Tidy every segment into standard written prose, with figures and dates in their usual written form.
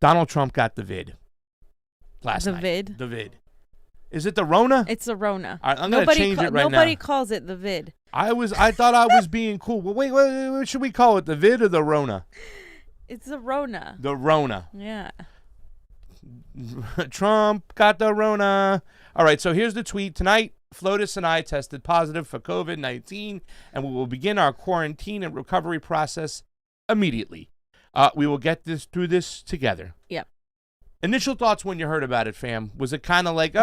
Donald Trump got the vid last night. The vid. Is it the Rona? It's the Rona. All right, I'm going to change it right now. Nobody calls it the vid. I thought I was being cool. Well, wait, what should we call it? The vid or the Rona? It's the Rona. The Rona. Yeah. Trump got the Rona. All right, so here's the tweet. Tonight, Flotus and I tested positive for COVID-19, and we will begin our quarantine and recovery process immediately. We will get through this together. Yep. Initial thoughts when you heard about it, fam? Was it kind of like,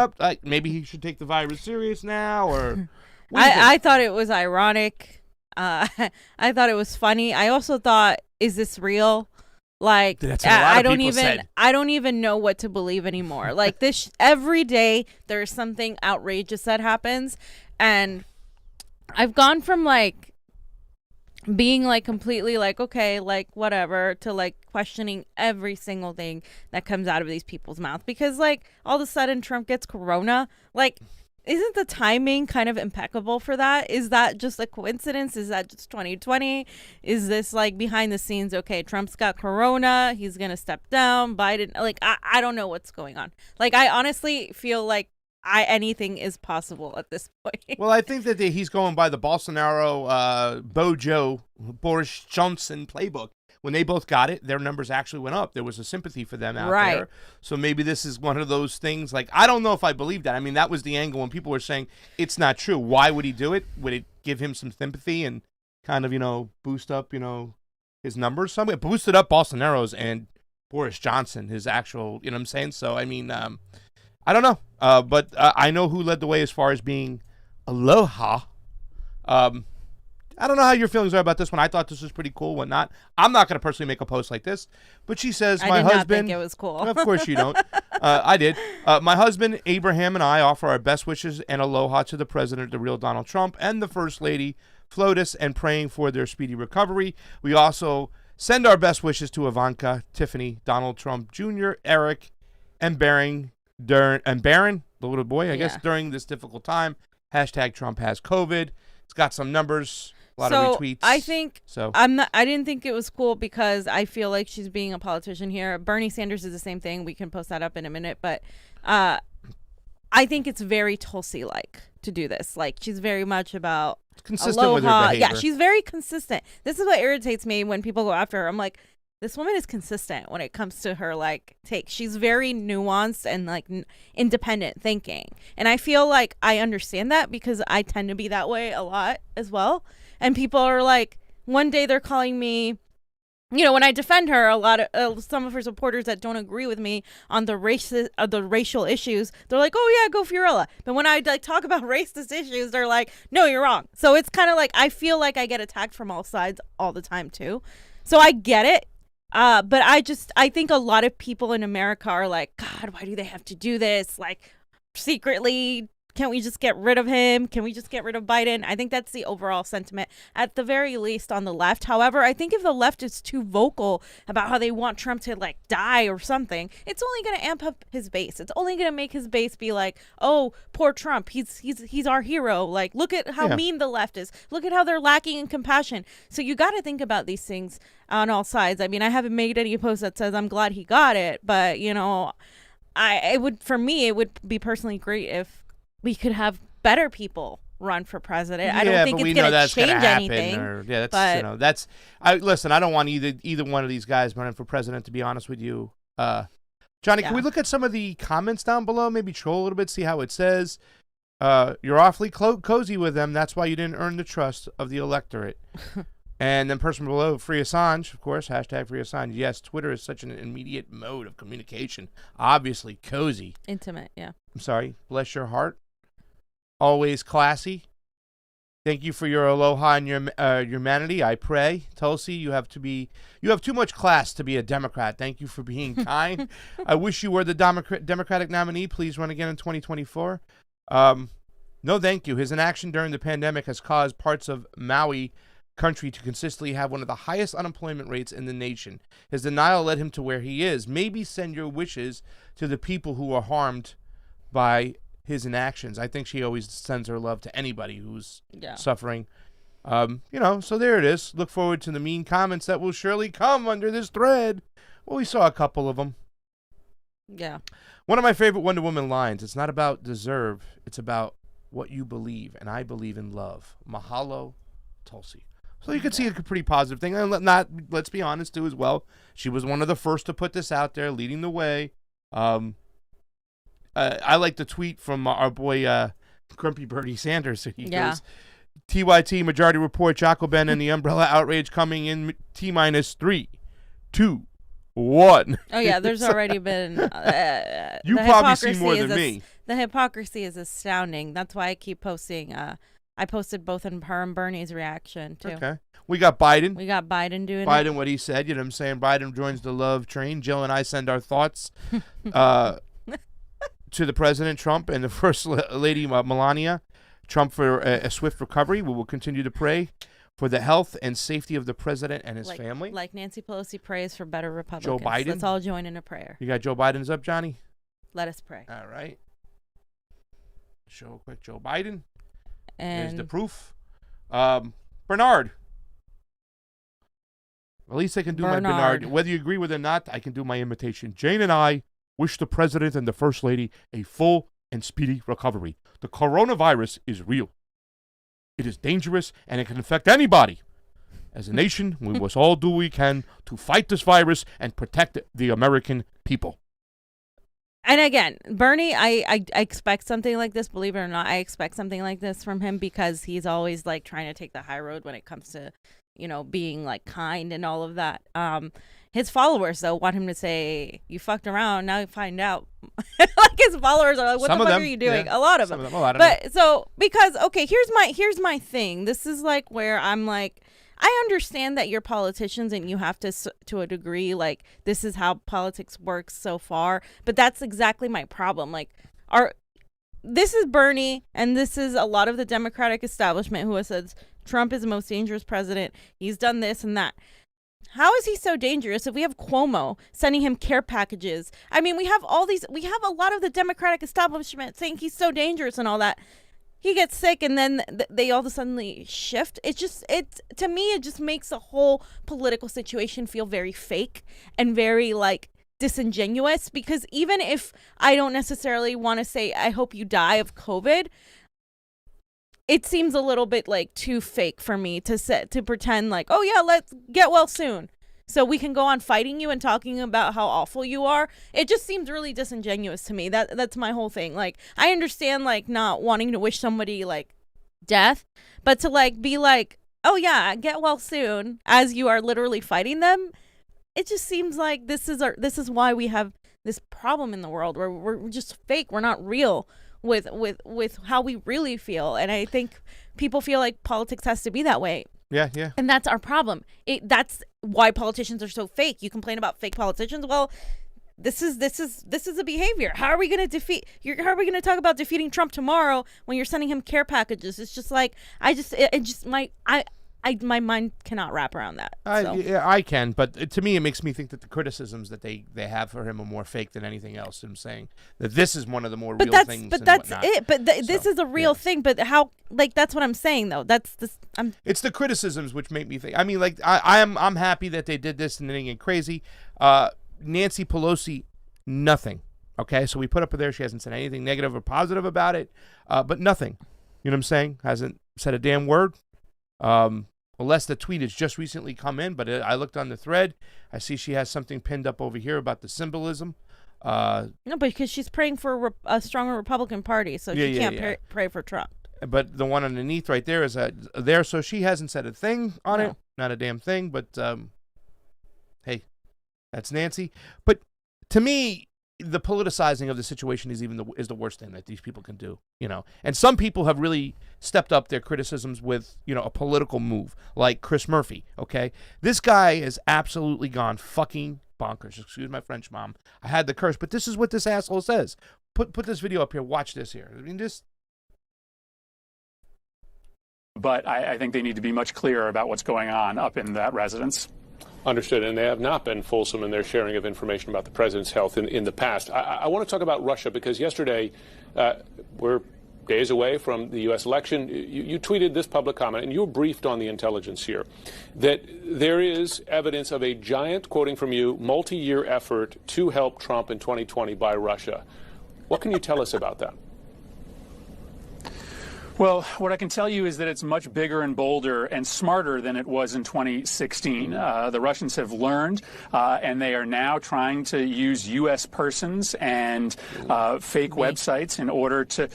maybe he should take the virus serious now, or? I thought it was ironic. I thought it was funny. I also thought, is this real? Like, I don't even know what to believe anymore. Like this, every day there's something outrageous that happens, and I've gone from like being like completely like, okay, like whatever, to like questioning every single thing that comes out of these people's mouth, because like all of a sudden Trump gets corona. Like, isn't the timing kind of impeccable for that? Is that just a coincidence? Is that just 2020? Is this like behind the scenes? Okay, Trump's got corona, he's gonna step down. Biden, like I don't know what's going on. Like, I honestly feel like anything is possible at this point. Well, I think that he's going by the Bolsonaro, Bojo, Boris Johnson playbook. When they both got it, their numbers actually went up. There was a sympathy for them out there. So maybe this is one of those things. Like, I don't know if I believe that. I mean, that was the angle when people were saying it's not true. Why would he do it? Would it give him some sympathy and kind of, boost up, his numbers? So it boosted up Bolsonaro's and Boris Johnson, his actual, you know what I'm saying? So, I mean, I don't know. But I know who led the way as far as being aloha. I don't know how your feelings are about this one. I thought this was pretty cool, whatnot. I'm not going to personally make a post like this, but she says, my husband... I did not think it was cool. Of course you don't. I did. My husband, Abraham, and I offer our best wishes and aloha to the president, the real Donald Trump, and the first lady, Flotus, and praying for their speedy recovery. We also send our best wishes to Ivanka, Tiffany, Donald Trump Jr., Eric, and Barron, the little boy, I guess, during this difficult time. Hashtag Trump has COVID. It's got some numbers... A lot of retweets. I think I didn't think it was cool because I feel like she's being a politician here. Bernie Sanders is the same thing. We can post that up in a minute, but I think it's very Tulsi-like to do this. Like, she's very much about consistent aloha. with her behavior. Yeah, she's very consistent. This is what irritates me when people go after her. I'm like, this woman is consistent when it comes to her like take. She's very nuanced and like independent thinking, and I feel like I understand that because I tend to be that way a lot as well. And people are like, one day they're calling me, when I defend her, a lot of some of her supporters that don't agree with me on the racial issues, they're like, oh yeah, go Fiorella. But when I like talk about racist issues, they're like, no, you're wrong. So it's kind of like I feel like I get attacked from all sides all the time too. So I get it. But I think a lot of people in America are like, God, why do they have to do this? Like, secretly, can't we just get rid of him? Can we just get rid of Biden? I think that's the overall sentiment, at the very least on the left. However, I think if the left is too vocal about how they want Trump to like die or something, it's only going to amp up his base. It's only going to make his base be like, oh, poor Trump. He's our hero. Like, look at how mean the left is. Look at how they're lacking in compassion. So you got to think about these things on all sides. I mean, I haven't made any post that says I'm glad he got it, but it would be personally great if we could have better people run for president. I don't think it's going to change anything. Listen, I don't want either one of these guys running for president, to be honest with you. Johnny, can we look at some of the comments down below? Maybe troll a little bit, see how it says. You're awfully cozy with them. That's why you didn't earn the trust of the electorate. And then person below, free Assange, of course, hashtag free Assange. Yes, Twitter is such an immediate mode of communication. Obviously, cozy. Intimate, yeah. I'm sorry. Bless your heart. Always classy. Thank you for your aloha and your humanity. I pray, Tulsi, you have too much class to be a Democrat. Thank you for being kind. I wish you were the Democratic nominee. Please run again in 2024. No, thank you. His inaction during the pandemic has caused parts of Maui country to consistently have one of the highest unemployment rates in the nation. His denial led him to where he is. Maybe send your wishes to the people who are harmed by his inactions. I think she always sends her love to anybody who's suffering. So there it is. Look forward to the mean comments that will surely come under this thread. Well, we saw a couple of them. Yeah. One of my favorite Wonder Woman lines, it's not about deserve, it's about what you believe, and I believe in love. Mahalo, Tulsi. So you could see a pretty positive thing. And let's be honest, too, as well. She was one of the first to put this out there, leading the way. I like the tweet from our boy Grumpy Bernie Sanders. He goes, TYT Majority Report, Jacobin and the Umbrella Outrage coming in T-3, 2, 1. Oh, yeah, there's already been... you probably see more than me. The hypocrisy is astounding. That's why I keep posting... I posted both in her and Bernie's reaction, too. Okay. We got Biden. We got Biden doing Biden, it. what he said. You know what I'm saying? Biden joins the love train. Jill and I send our thoughts to the President Trump and the First Lady Melania Trump for a swift recovery. We will continue to pray for the health and safety of the President and his family. Like Nancy Pelosi prays for better Republicans. Joe Biden. Let's all join in a prayer. You got Joe Biden's up, Johnny? Let us pray. All right. Show quick Joe Biden. And there's the proof. Bernard. At least I can do my Bernard. Whether you agree with it or not, I can do my imitation. Jane and I wish the President and the First Lady a full and speedy recovery. The coronavirus is real. It is dangerous, and it can affect anybody. As a nation, we must all do what we can to fight this virus and protect the American people. And again, Bernie, I expect something like this. Believe it or not, I expect something like this from him because he's always like trying to take the high road when it comes to, you know, being like kind and all of that. His followers though want him to say, "You fucked around, now you find out." Like his followers are like, "What the fuck are you doing?" Yeah. A lot of them. Oh, I don't know. So because okay, here's my thing. This is like where I'm like, I understand that you're politicians and you have to a degree, like, this is how politics works so far. But that's exactly my problem. Like, this is Bernie and this is a lot of the Democratic establishment who has said Trump is the most dangerous president. He's done this and that. How is he so dangerous if we have Cuomo sending him care packages? I mean, we have a lot of the Democratic establishment saying he's so dangerous and all that. He gets sick and then they all of a sudden shift. To me, it just makes the whole political situation feel very fake and very like disingenuous, because even if I don't necessarily want to say, I hope you die of COVID, it seems a little bit like too fake for me to pretend like, oh yeah, let's get well soon, so we can go on fighting you and talking about how awful you are. It just seems really disingenuous to me. That's my whole thing. Like, I understand like not wanting to wish somebody like death, but to like be like, oh yeah, get well soon, as you are literally fighting them. It just seems like this is why we have this problem in the world where we're just fake. We're not real with how we really feel. And I think people feel like politics has to be that way. Yeah. And that's our problem. That's why politicians are so fake. You complain about fake politicians. Well, this is a behavior. How are we going to talk about defeating Trump tomorrow when you're sending him care packages? It's just like my mind cannot wrap around that. I can, but to me, it makes me think that the criticisms that they have for him are more fake than anything else. I'm saying that this is one of the more real things. But that's it. But this is a real thing. But how? Like, that's what I'm saying, though. It's the criticisms which make me think. I mean, like, I'm happy that they did this and they didn't get crazy. Nancy Pelosi, nothing. Okay, so we put up with her. She hasn't said anything negative or positive about it, but nothing. You know what I'm saying? Hasn't said a damn word. Unless the tweet has just recently come in, but I looked on the thread. I see she has something pinned up over here about the symbolism. No, because she's praying for a stronger Republican Party, so she can't pray for Trump. But the one underneath right there is there, so she hasn't said a thing on it. Not a damn thing, but hey, that's Nancy. But to me, the politicizing of the situation is the worst thing that these people can do, you know. And some people have really stepped up their criticisms with, you know, a political move, like Chris Murphy. Okay, this guy has absolutely gone fucking bonkers. Excuse my French, Mom. I had the curse, but this is what this asshole says. Put this video up here. Watch this here. I mean, just. But I think they need to be much clearer about what's going on up in that residence. Understood, and they have not been fulsome in their sharing of information about the president's health in the past. I want to talk about Russia because yesterday we're days away from the U.S. election. You tweeted this public comment, and you were briefed on the intelligence here, that there is evidence of a giant, quoting from you, multi-year effort to help Trump in 2020 by Russia. What can you tell us about that? Well, what I can tell you is that it's much bigger and bolder and smarter than it was in 2016. The Russians have learned, and they are now trying to use U.S. persons and fake websites in order to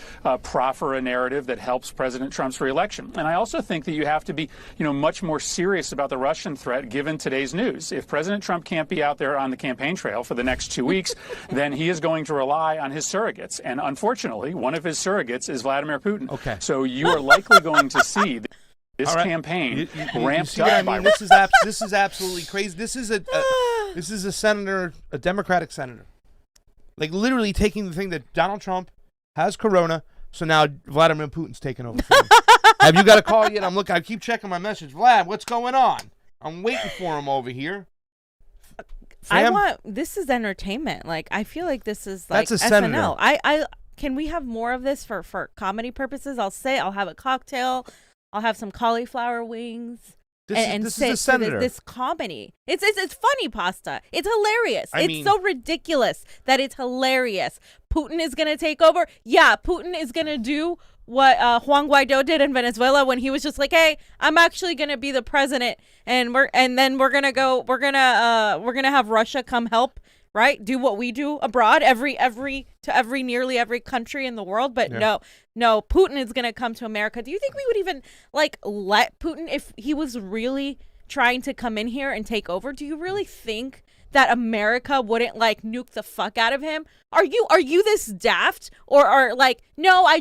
proffer a narrative that helps President Trump's reelection. And I also think that you have to be, much more serious about the Russian threat given today's news. If President Trump can't be out there on the campaign trail for the next 2 weeks, then he is going to rely on his surrogates. And unfortunately, one of his surrogates is Vladimir Putin. Okay. So you are likely going to see this campaign ramped up. This is absolutely crazy. This is a senator, a Democratic senator, like literally taking the thing that Donald Trump has corona, so now Vladimir Putin's taking over. For him. Have you got a call yet? I keep checking my message. Vlad, what's going on? I'm waiting for him over here. This is entertainment. Like, I feel like this is like That's a SNL. senator. Can we have more of this for comedy purposes? I'll have a cocktail. I'll have some cauliflower wings. This is a senator. This comedy. It's funny pasta. It's hilarious. It's so ridiculous that it's hilarious. Putin is gonna take over. Yeah, Putin is gonna do what Juan Guaido did in Venezuela when he was just like, "Hey, I'm actually gonna be the president, and then we're gonna have Russia come help." Right? Do what we do abroad, nearly every country in the world. But no, Putin is going to come to America. Do you think we would even let Putin, if he was really trying to come in here and take over? Do you really think that America wouldn't nuke the fuck out of him? Are you this daft or no, I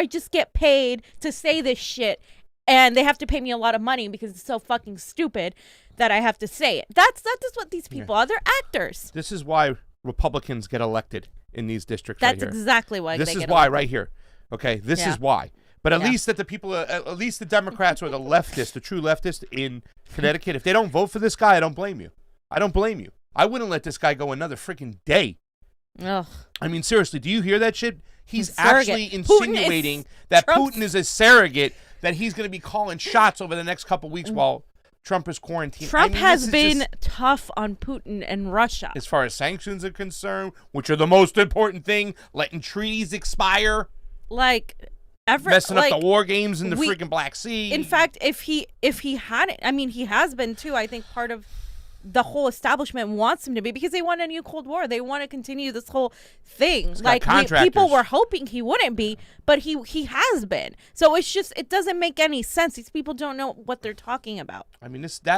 just get paid to say this shit, and they have to pay me a lot of money because it's so fucking stupid that I have to say it. That's what these people are. They're actors. This is why Republicans get elected in these districts. That's right here. Exactly why. This is why elected. right here. Okay, this is why. But at least that the people, at least the Democrats or the leftists, the true leftists in Connecticut, if they don't vote for this guy, I don't blame you. I wouldn't let this guy go another freaking day. Ugh. I mean, seriously, do you hear that shit? He's surrogate. actually insinuating that Trump's Putin is a surrogate, that he's going to be calling shots over the next couple weeks while Trump is quarantined. Trump has been tough on Putin and Russia. As far as sanctions are concerned, which are the most important thing, letting treaties expire. Messing up the war games in the freaking Black Sea. In fact, if he hadn't, he has been too. I think part of the whole establishment wants him to be, because they want a new Cold War. They want to continue this whole thing. People were hoping he wouldn't be, but he has been. So it doesn't make any sense. These people don't know what they're talking about. That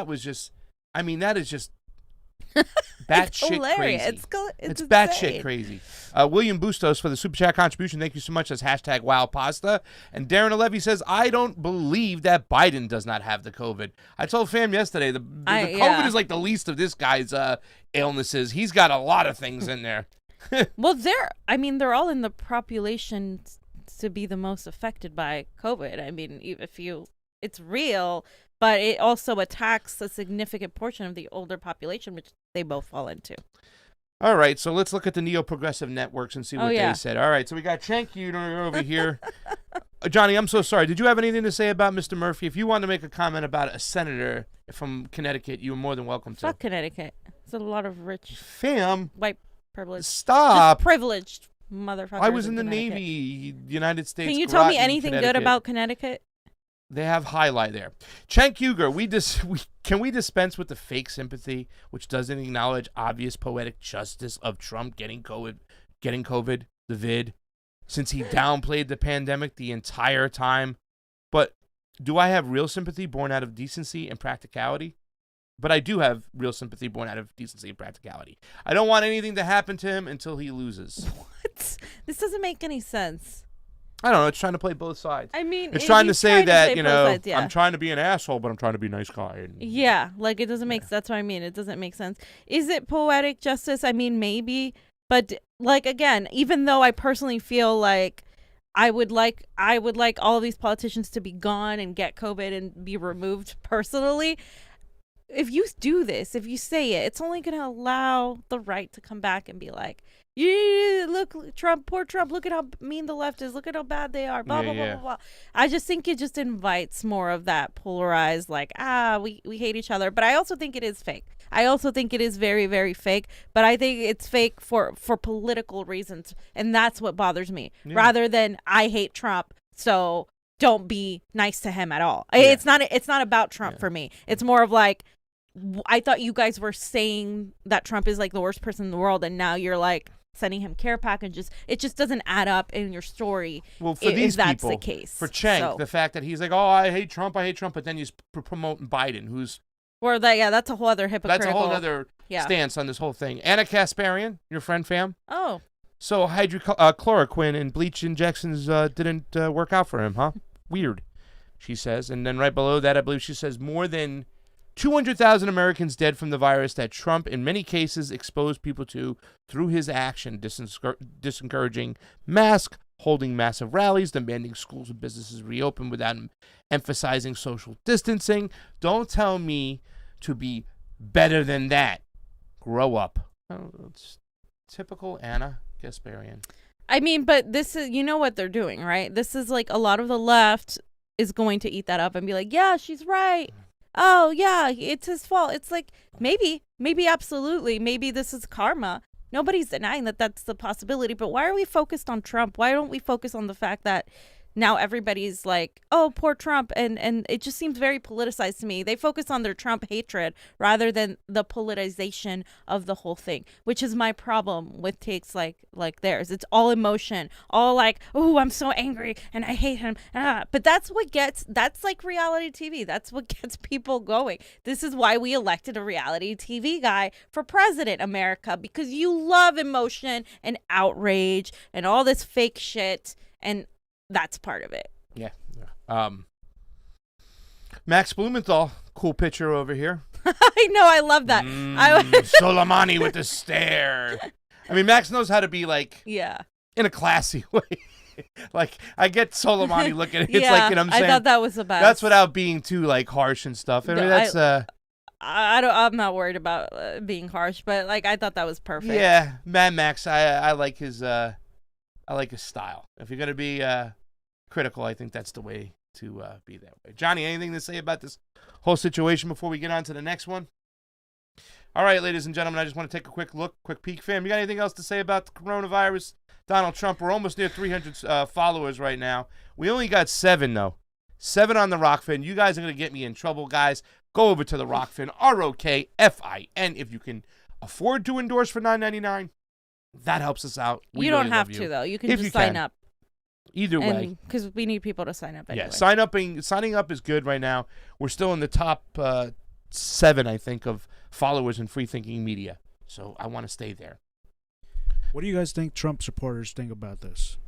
is just batshit crazy. It's batshit crazy. William Bustos for the Super Chat contribution. Thank you so much. That's hashtag Wild Pasta. And Darren Levy says, I don't believe that Biden does not have the COVID. I told fam yesterday, the COVID is like the least of this guy's illnesses. He's got a lot of things in there. Well, they're all in the population to be the most affected by COVID. It's real, but it also attacks a significant portion of the older population, which they both fall into. All right, so let's look at the neo-progressive networks and see what they said. All right, so we got Cenk Uter over here. Johnny, I'm so sorry. Did you have anything to say about Mr. Murphy? If you want to make a comment about a senator from Connecticut, you are more than welcome to. Fuck Connecticut. There's a lot of rich white privilege. Stop. Just privileged motherfuckers. I was in the Navy, United States. Can you tell me anything good about Connecticut? They have highlight there. Cenk Uger, can we dispense with the fake sympathy, which doesn't acknowledge obvious poetic justice of Trump getting COVID, the vid, since he downplayed the pandemic the entire time? But do I have real sympathy born out of decency and practicality? But I do have real sympathy born out of decency and practicality. I don't want anything to happen to him until he loses. What? This doesn't make any sense. I don't know. It's trying to play both sides. It's trying to say that, sides, yeah. I'm trying to be an asshole, but I'm trying to be a nice guy. Yeah, it doesn't make that's what I mean. It doesn't make sense. Is it poetic justice? Maybe. But, again, even though I personally feel like I would like all of these politicians to be gone and get COVID and be removed personally, if you do this, if you say it, it's only going to allow the right to come back and be like, yeah, look, Trump, poor Trump, look at how mean the left is, look at how bad they are, blah, blah, blah, blah, blah. I just think it just invites more of that polarized, like, we hate each other. But I also think it is fake. I also think it is very, very fake, but I think it's fake for political reasons, and that's what bothers me, rather than I hate Trump, so don't be nice to him at all. It's not about Trump for me. It's more of like, I thought you guys were saying that Trump is like the worst person in the world, and now you're like sending him care packages. It just doesn't add up in your story. Well, for these that's people, the case. For Cenk, the fact that he's like, oh, I hate Trump, but then he's promoting Biden, who's or that that's a whole other hypocritical. That's a whole other stance on this whole thing. Anna Kasparian, your friend, fam. Oh. So hydrochloroquine and bleach injections didn't work out for him, huh? Weird, she says. And then right below that, I believe she says more than 200,000 Americans dead from the virus that Trump, in many cases, exposed people to through his action, disencouraging masks, holding massive rallies, demanding schools and businesses reopen without emphasizing social distancing. Don't tell me to be better than that. Grow up. Oh, it's typical Anna Kasparian. I mean, but this is, you know what they're doing, right? This is like a lot of the left is going to eat that up and be like, yeah, she's right. Oh, yeah, it's his fault. It's like, maybe absolutely. Maybe this is karma. Nobody's denying that that's the possibility. But why are we focused on Trump? Why don't we focus on the fact that now everybody's like, oh, poor Trump. And it just seems very politicized to me. They focus on their Trump hatred rather than the politicization of the whole thing, which is my problem with takes like theirs. It's all emotion, all like, oh, I'm so angry and I hate him. But that's like reality TV. That's what gets people going. This is why we elected a reality TV guy for president, America, because you love emotion and outrage and all this fake shit. And that's part of it. Yeah. Max Blumenthal, cool picture over here. I know, I love that. Soleimani with the stare. I mean, Max knows how to be like, in a classy way. Like, I get Soleimani looking at it. It's like, you know what I'm saying? I thought that was the best. That's without being too like harsh and stuff. I mean, that's I'm not worried about being harsh, but like, I thought that was perfect. Yeah, Mad Max. I like his style. If you're gonna be critical, I think that's the way to be that way. Johnny, anything to say about this whole situation before we get on to the next one? All right, ladies and gentlemen, I just want to take a quick peek, fam. You got anything else to say about the coronavirus? Donald Trump, we're almost near 300 followers right now. We only got 7, though. 7 on the Rokfin. You guys are going to get me in trouble, guys. Go over to the Rokfin, ROKFIN, if you can afford to endorse for $9.99. That helps us out. You don't have to, though. You can just sign up. Either way. Because we need people to sign up anyway. Yeah, signing up is good right now. We're still in the top 7, I think, of followers in Free Thinking Media. So I want to stay there. What do you guys think Trump supporters think about this?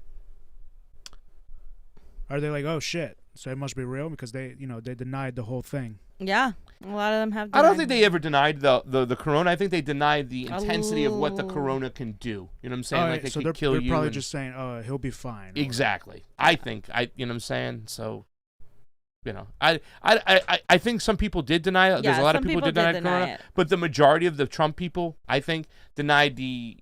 Are they like, oh, shit, so it must be real? Because they denied the whole thing. Yeah, a lot of them have denied. I don't think they ever denied the corona. I think they denied the intensity of what the corona can do. You know what I'm saying? Like, it could kill you. They're probably just saying, oh, he'll be fine. Exactly. I think, you know what I'm saying? So, you know, I think some people did deny it. There's a lot of people did deny corona. But the majority of the Trump people, I think, denied the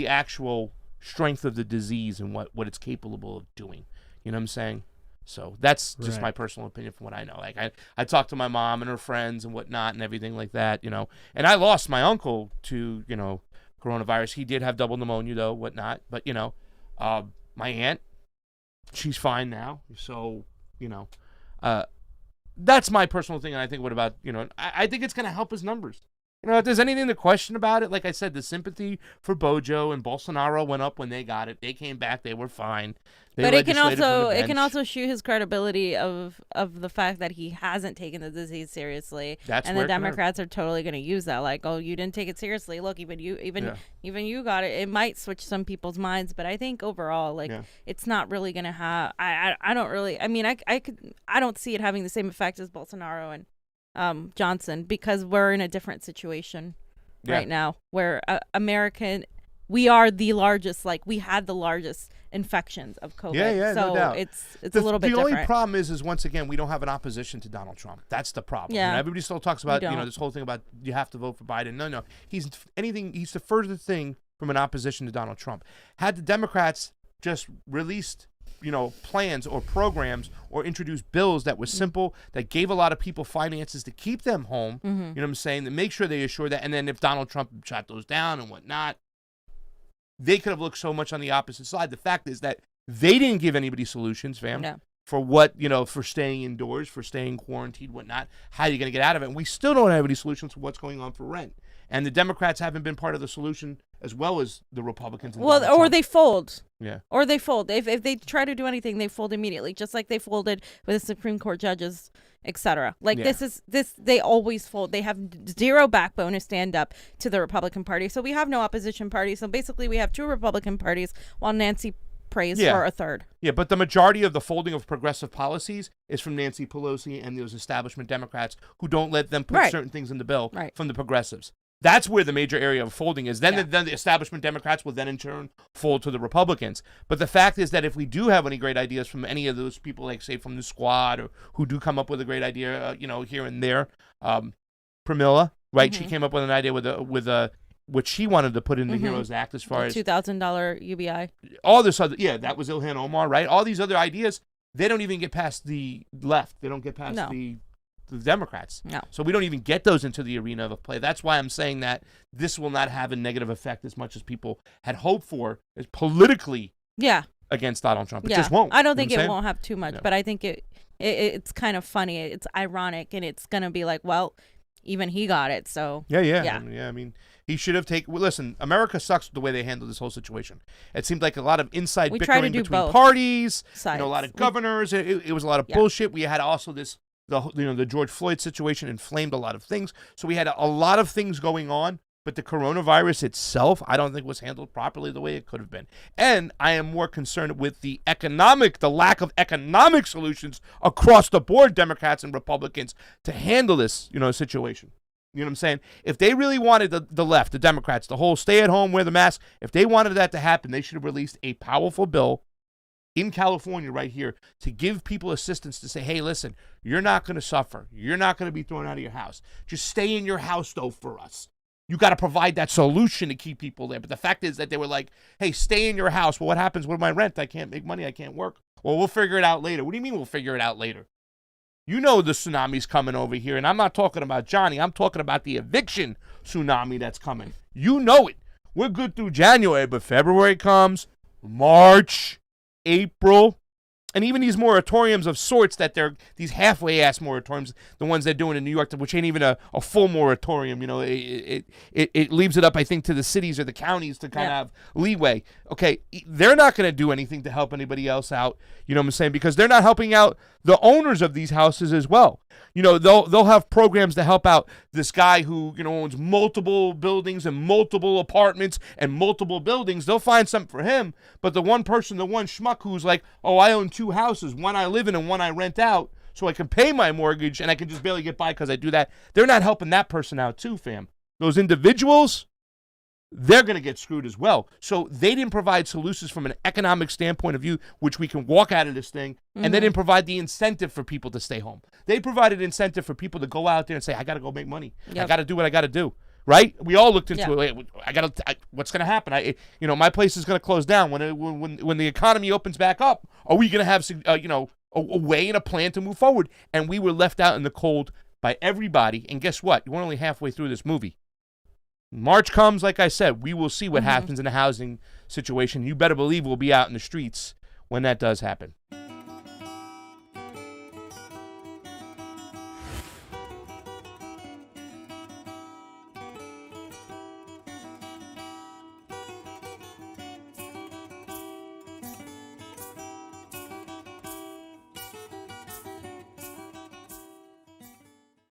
actual strength of the disease and what it's capable of doing. You know what I'm saying? So that's just my personal opinion from what I know. Like, I talked to my mom and her friends and whatnot and everything like that, you know. And I lost my uncle to, you know, coronavirus. He did have double pneumonia, though, whatnot. But, you know, my aunt, she's fine now. So, you know, that's my personal thing. And I think what about, you know, I think it's going to help his numbers. You know, if there's anything to question about it, like I said, the sympathy for Bojo and Bolsonaro went up when they got it. They came back, they were fine. But it can also shoot his credibility of the fact that he hasn't taken the disease seriously. That's and the Democrats are totally going to use that, like, oh, you didn't take it seriously. Look, even you got it. It might switch some people's minds, but I think overall, like, it's not really going to have. I don't really. I mean, I don't see it having the same effect as Bolsonaro and Johnson, because we're in a different situation right now where we are the largest, like, we had the largest infections of COVID. Yeah, so no doubt. it's a little bit The different. only problem is once again, we don't have an opposition to Donald Trump. That's the problem. Yeah. You know, everybody still talks about, don't. this whole thing about you have to vote for Biden. No. He's the furthest thing from an opposition to Donald Trump. Had the Democrats just released, plans or programs or introduced bills that were simple, that gave a lot of people finances to keep them home, you know what I'm saying, to make sure they assure that, and then if Donald Trump shot those down and whatnot, they could have looked so much on the opposite side. The fact is that they didn't give anybody solutions, fam. No. For what, for staying indoors, for staying quarantined, whatnot. How are you going to get out of it? And we still don't have any solutions for what's going on for rent. And the Democrats haven't been part of the solution as well as the Republicans. And Donald Trump. They fold. Yeah. Or they fold. If they try to do anything, they fold immediately, just like they folded with the Supreme Court judges, etc. Like Yeah. they always fold. They have zero backbone to stand up to the Republican Party. So we have no opposition party. So basically we have two Republican parties while Nancy prays for a third. Yeah, but the majority of the folding of progressive policies is from Nancy Pelosi and those establishment Democrats who don't let them put certain things in the bill from the progressives. That's where the major area of folding is. Then the establishment Democrats will then in turn fold to the Republicans. But the fact is that if we do have any great ideas from any of those people, like say from the squad, or who do come up with a great idea, here and there, Pramila, right? She came up with an idea with what she wanted to put in the Heroes Act as far as $2,000 UBI. all this other, that was Ilhan Omar, right? All these other ideas, they don't even get past the left. They don't get past the Democrats. No. So we don't even get those into the arena of play. That's why I'm saying that this will not have a negative effect as much as people had hoped for, as politically against Donald Trump. It just won't. I don't think it won't have too much, but I think it's kind of funny. It's ironic, and it's going to be like, well, even he got it, so. Yeah. I mean, he should have taken. Well, listen, America sucks with the way they handled this whole situation. It seemed like a lot of inside bickering between parties. A lot of governors. It was a lot of bullshit. We had also the George Floyd situation inflamed a lot of things. So we had a lot of things going on. But the coronavirus itself, I don't think was handled properly the way it could have been. And I am more concerned with the lack of economic solutions across the board, Democrats and Republicans, to handle this, situation. You know what I'm saying? If they really wanted the left, the Democrats, the whole stay at home, wear the mask, if they wanted that to happen, they should have released a powerful bill in California right here to give people assistance to say, hey, listen, you're not going to suffer. You're not going to be thrown out of your house. Just stay in your house, though, for us. You got to provide that solution to keep people there. But the fact is that they were like, hey, stay in your house. Well, what happens with my rent? I can't make money. I can't work. Well, we'll figure it out later. What do you mean we'll figure it out later? You know the tsunami's coming over here, and I'm not talking about Johnny. I'm talking about the eviction tsunami that's coming. You know it. We're good through January, but February comes, March, April, and even these moratoriums of sorts that they're these halfway-ass moratoriums, the ones they're doing in New York, which ain't even a full moratorium. It leaves it up, I think, to the cities or the counties to kind of have leeway. Okay, they're not going to do anything to help anybody else out. You know what I'm saying? Because they're not helping out the owners of these houses as well. They'll have programs to help out this guy who, owns multiple buildings and multiple apartments and multiple buildings. They'll find something for him. But the one person, the one schmuck who's like, oh, I own 2 houses, one I live in and one I rent out, so I can pay my mortgage and I can just barely get by because I do that. They're not helping that person out too, fam. Those individuals, they're going to get screwed as well. So they didn't provide solutions from an economic standpoint of view, which we can walk out of this thing, and they didn't provide the incentive for people to stay home. They provided incentive for people to go out there and say, I got to go make money. I got to do what I got to do. Right? We all looked into it. What's going to happen? My place is going to close down when the economy opens back up. Are we going to have a way and a plan to move forward? And we were left out in the cold by everybody. And guess what? We're only halfway through this movie. March comes, like I said, we will see what happens in the housing situation. You better believe we'll be out in the streets when that does happen.